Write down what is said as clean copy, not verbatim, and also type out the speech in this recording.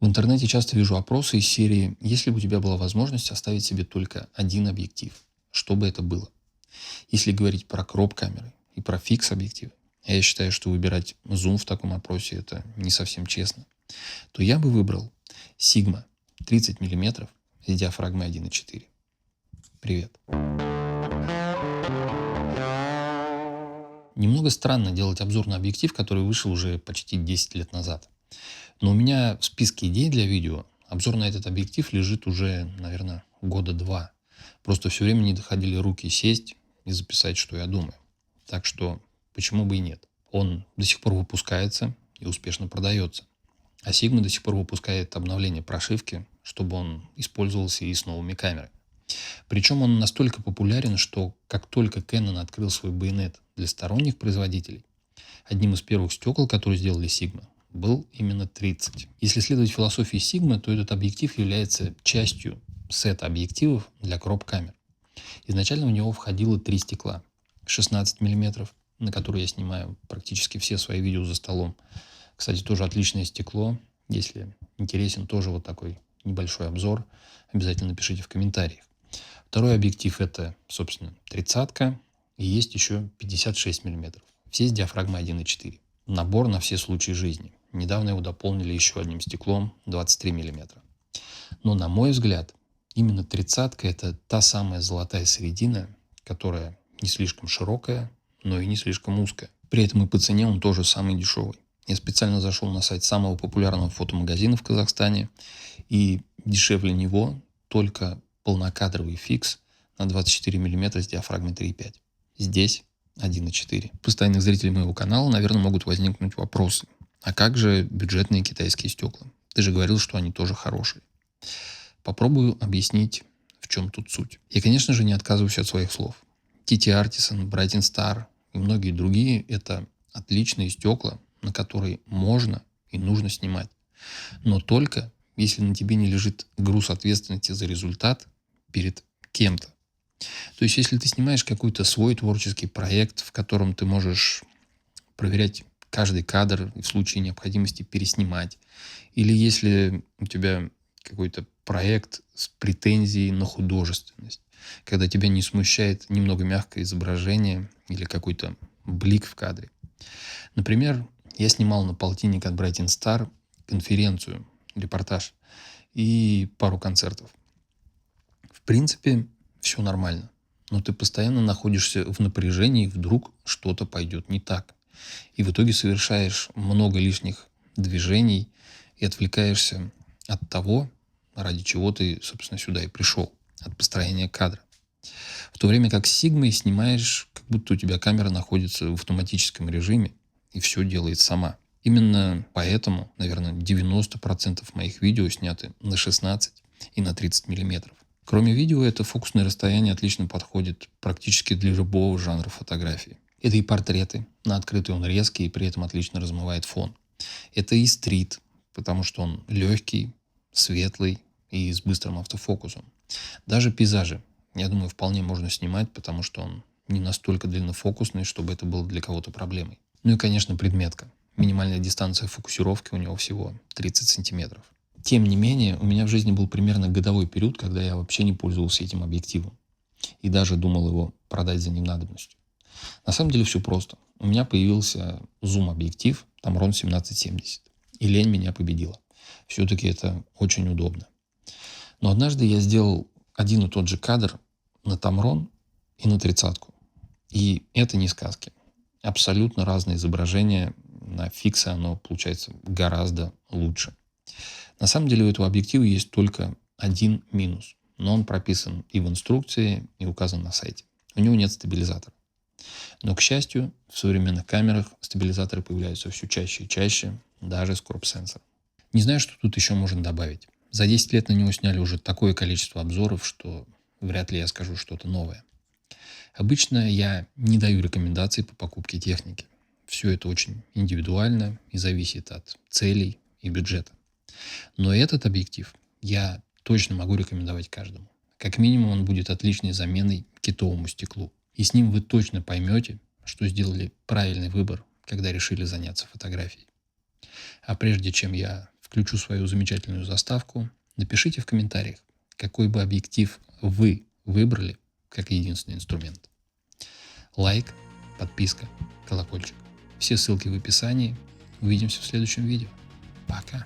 В интернете часто вижу опросы из серии «Если бы у тебя была возможность оставить себе только один объектив, что бы это было?». Если говорить про кроп-камеры и про фикс-объективы, а я считаю, что выбирать зум в таком опросе это не совсем честно, то я бы выбрал Sigma 30 миллиметров с диафрагмой 1,4. Привет. Немного странно делать обзор на объектив, который вышел уже почти 10 лет назад. Но у меня в списке идей для видео обзор на этот объектив лежит уже, наверное, года два. Просто все время не доходили руки сесть и записать, что я думаю. Так что почему бы и нет. Он до сих пор выпускается и успешно продается. А Sigma до сих пор выпускает обновление прошивки, чтобы он использовался и с новыми камерами. Причем он настолько популярен, что как только Canon открыл свой байонет для сторонних производителей, одним из первых стекол, которые сделали Sigma, был именно 30. Если следовать философии Sigma, то этот объектив является частью сета объективов для кроп-камер. Изначально в него входило три стекла. 16 мм, на которые я снимаю практически все свои видео за столом. Кстати, тоже отличное стекло. Если интересен тоже вот такой небольшой обзор, обязательно напишите в комментариях. Второй объектив это, собственно, 30-ка. И есть еще 56 мм. Все с диафрагмой 1,4. Набор на все случаи жизни. Недавно его дополнили еще одним стеклом 23 мм. Но, на мой взгляд, именно 30-ка это та самая золотая середина, которая не слишком широкая, но и не слишком узкая. При этом и по цене он тоже самый дешевый. Я специально зашел на сайт самого популярного фотомагазина в Казахстане, и дешевле него только полнокадровый фикс на 24 мм с диафрагмой 3,5. Здесь 1,4. У постоянных зрителей моего канала, наверное, могут возникнуть вопросы. А как же бюджетные китайские стекла? Ты же говорил, что они тоже хорошие. Попробую объяснить, в чем тут суть. Я, конечно же, не отказываюсь от своих слов. TT Artisan, Brighton Star и многие другие – это отличные стекла, на которые можно и нужно снимать. Но только если на тебе не лежит груз ответственности за результат перед кем-то. То есть, если ты снимаешь какой-то свой творческий проект, в котором ты можешь проверять каждый кадр и в случае необходимости переснимать, или если у тебя какой-то проект с претензией на художественность, когда тебя не смущает немного мягкое изображение или какой-то блик в кадре. Например, я снимал на полтинник от Brighton Star конференцию, репортаж и пару концертов. В принципе, все нормально. Но ты постоянно находишься в напряжении, вдруг что-то пойдет не так. И в итоге совершаешь много лишних движений и отвлекаешься от того, ради чего ты, собственно, сюда и пришел, от построения кадра. В то время как с Сигмой снимаешь, как будто у тебя камера находится в автоматическом режиме и все делает сама. Именно поэтому, наверное, 90% моих видео сняты на 16 и на 30 миллиметров. Кроме видео, это фокусное расстояние отлично подходит практически для любого жанра фотографии. Это и портреты, на открытый он резкий и при этом отлично размывает фон. Это и стрит, потому что он легкий, светлый и с быстрым автофокусом. Даже пейзажи, я думаю, вполне можно снимать, потому что он не настолько длиннофокусный, чтобы это было для кого-то проблемой. Ну и, конечно, предметка. Минимальная дистанция фокусировки у него всего 30 сантиметров. Тем не менее, у меня в жизни был примерно годовой период, когда я вообще не пользовался этим объективом. И даже думал его продать за ненадобностью. На самом деле все просто. У меня появился зум-объектив Tamron 1770. И лень меня победила. Все-таки это очень удобно. Но однажды я сделал один и тот же кадр на Tamron и на 30-ку. И это не сказки. Абсолютно разное изображение. На фиксе оно получается гораздо лучше. На самом деле у этого объектива есть только один минус. Но он прописан и в инструкции, и указан на сайте. У него нет стабилизатора. Но, к счастью, в современных камерах стабилизаторы появляются все чаще и чаще, даже с кроп-сенсором. Не знаю, что тут еще можно добавить. За 10 лет на него сняли уже такое количество обзоров, что вряд ли я скажу что-то новое. Обычно я не даю рекомендаций по покупке техники. Все это очень индивидуально и зависит от целей и бюджета. Но этот объектив я точно могу рекомендовать каждому. Как минимум он будет отличной заменой китовому стеклу. И с ним вы точно поймете, что сделали правильный выбор, когда решили заняться фотографией. А прежде чем я включу свою замечательную заставку. Напишите в комментариях, какой бы объектив вы выбрали как единственный инструмент. Лайк, подписка, колокольчик. Все ссылки в описании. Увидимся в следующем видео. Пока.